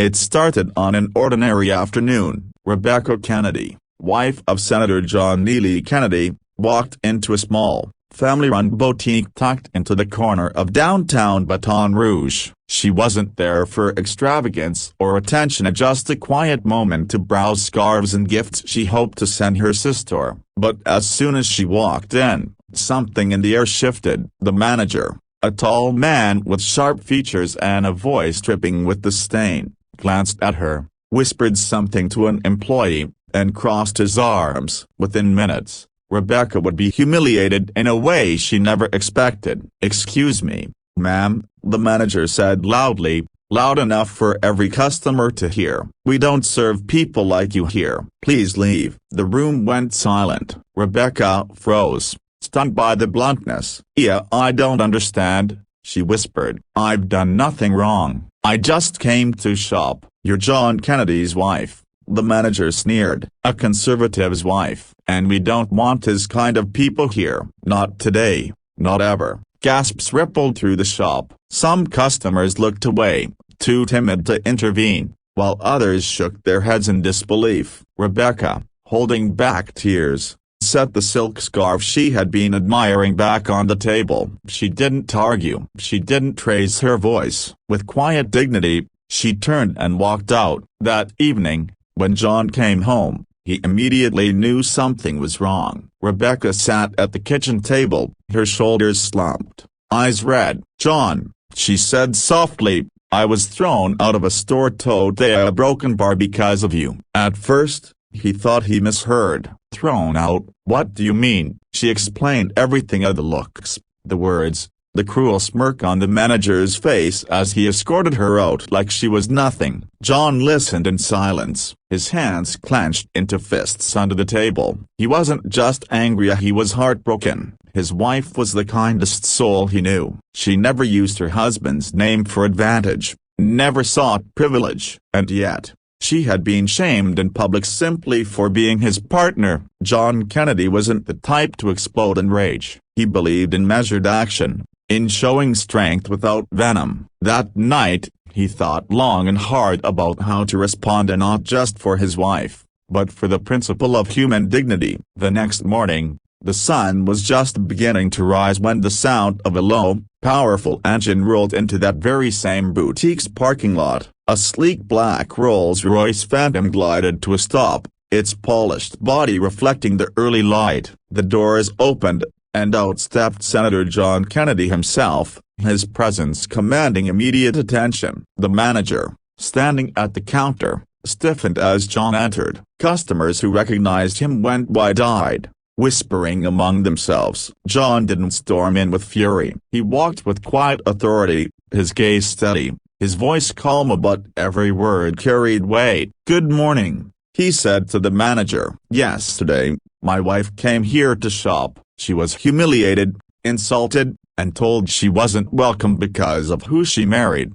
It started on an ordinary afternoon. Rebecca Kennedy, wife of Senator John Neely Kennedy, walked into a small, family-run boutique tucked into the corner of downtown Baton Rouge. She wasn't there for extravagance or attention, just a quiet moment to browse scarves and gifts she hoped to send her sister. But as soon as she walked in, something in the air shifted. The manager, a tall man with sharp features and a voice dripping with disdain, glanced at her, whispered something to an employee, and crossed his arms. Within minutes, Rebecca would be humiliated in a way she never expected. "Excuse me, ma'am," the manager said loudly, loud enough for every customer to hear. "We don't serve people like you here. Please leave." The room went silent. Rebecca froze, stunned by the bluntness. "Yeah, I don't understand," she whispered. "I've done nothing wrong. I just came to shop." "You're John Kennedy's wife," the manager sneered. "A conservative's wife. And we don't want his kind of people here. Not today, not ever." Gasps rippled through the shop. Some customers looked away, too timid to intervene, while others shook their heads in disbelief. Rebecca, holding back tears, set the silk scarf she had been admiring back on the table. She didn't argue. She didn't raise her voice. With quiet dignity, she turned and walked out. That evening, when John came home, he immediately knew something was wrong. Rebecca sat at the kitchen table, her shoulders slumped, eyes red. "John," she said softly, "I was thrown out of a store towed to a broken bar because of you." At first, he thought he misheard. "Thrown out? What do you mean?" She explained everything, the looks, the words, the cruel smirk on the manager's face as he escorted her out like she was nothing. John listened in silence, his hands clenched into fists under the table. He wasn't just angry, he was heartbroken. His wife was the kindest soul he knew. She never used her husband's name for advantage, never sought privilege, and yet, she had been shamed in public simply for being his partner. John Kennedy wasn't the type to explode in rage. He believed in measured action, in showing strength without venom. That night, he thought long and hard about how to respond, and not just for his wife, but for the principle of human dignity. The next morning, the sun was just beginning to rise when the sound of a low, powerful engine rolled into that very same boutique's parking lot. A sleek black Rolls-Royce Phantom glided to a stop, its polished body reflecting the early light. The doors opened, and out stepped Senator John Kennedy himself, his presence commanding immediate attention. The manager, standing at the counter, stiffened as John entered. Customers who recognized him went wide-eyed, whispering among themselves. John didn't storm in with fury. He walked with quiet authority, his gaze steady, his voice calm, but every word carried weight. "Good morning," he said to the manager. "Yesterday, my wife came here to shop. She was humiliated, insulted, and told she wasn't welcome because of who she married."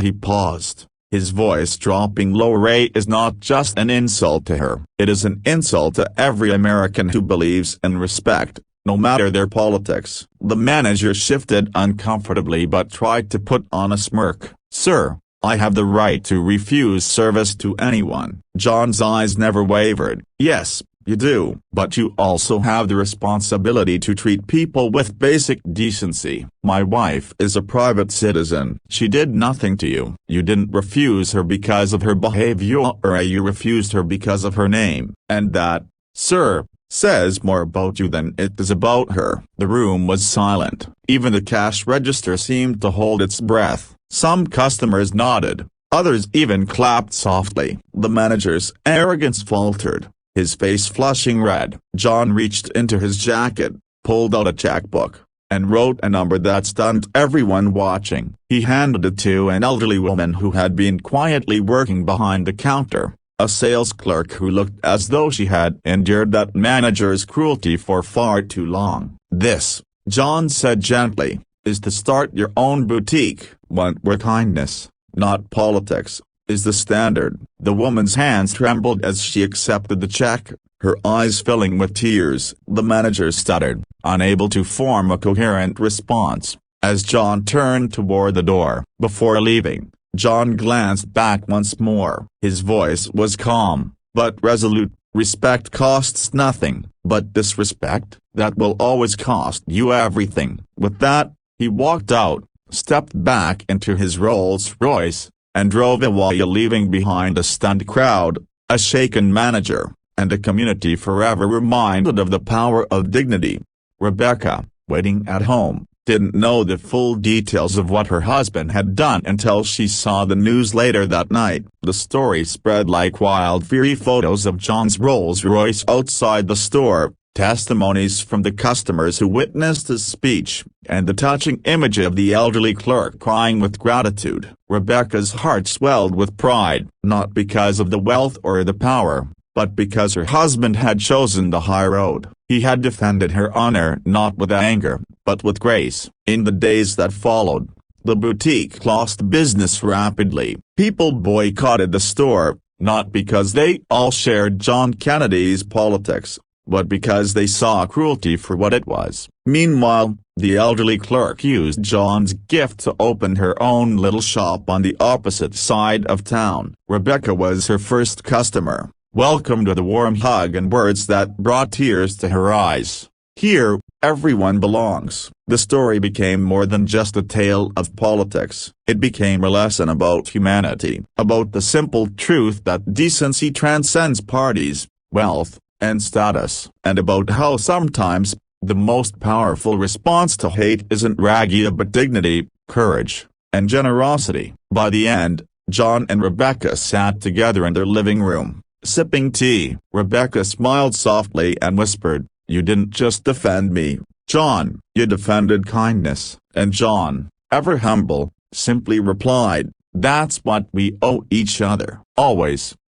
He paused, his voice dropping low. "Ray is not just an insult to her. It is an insult to every American who believes in respect, no matter their politics." The manager shifted uncomfortably but tried to put on a smirk. "Sir, I have the right to refuse service to anyone." John's eyes never wavered. "Yes, you do. But you also have the responsibility to treat people with basic decency. My wife is a private citizen. She did nothing to you. You didn't refuse her because of her behavior, or you refused her because of her name. And that, sir, says more about you than it does about her." The room was silent. Even the cash register seemed to hold its breath. Some customers nodded, others even clapped softly. The manager's arrogance faltered, his face flushing red. John reached into his jacket, pulled out a checkbook, and wrote a number that stunned everyone watching. He handed it to an elderly woman who had been quietly working behind the counter, a sales clerk who looked as though she had endured that manager's cruelty for far too long. "This," John said gently, "is to start your own boutique, one where kindness, not politics, is the standard." The woman's hands trembled as she accepted the check, her eyes filling with tears. The manager stuttered, unable to form a coherent response. As John turned toward the door, before leaving, John glanced back once more. His voice was calm, but resolute. Respect costs nothing, but disrespect, that will always cost you everything. With that, he walked out, stepped back into his Rolls-Royce, and drove away, leaving behind a stunned crowd, a shaken manager, and a community forever reminded of the power of dignity. Rebecca, waiting at home, didn't know the full details of what her husband had done until she saw the news later that night. The story spread like wildfire. Photos of John's Rolls-Royce outside the store, testimonies from the customers who witnessed his speech, and the touching image of the elderly clerk crying with gratitude. Rebecca's heart swelled with pride, not because of the wealth or the power, but because her husband had chosen the high road. He had defended her honor not with anger, but with grace. In the days that followed, the boutique lost business rapidly. People boycotted the store, not because they all shared John Kennedy's politics, but because they saw cruelty for what it was. Meanwhile, the elderly clerk used John's gift to open her own little shop on the opposite side of town. Rebecca was her first customer, welcomed with a warm hug and words that brought tears to her eyes. Here, everyone belongs. The story became more than just a tale of politics. It became a lesson about humanity, about the simple truth that decency transcends parties, wealth, and status, and about how sometimes, the most powerful response to hate isn't ragia but dignity, courage, and generosity. By the end, John and Rebecca sat together in their living room, sipping tea. Rebecca smiled softly and whispered, "You didn't just defend me, John, you defended kindness." And John, ever humble, simply replied, "That's what we owe each other, always."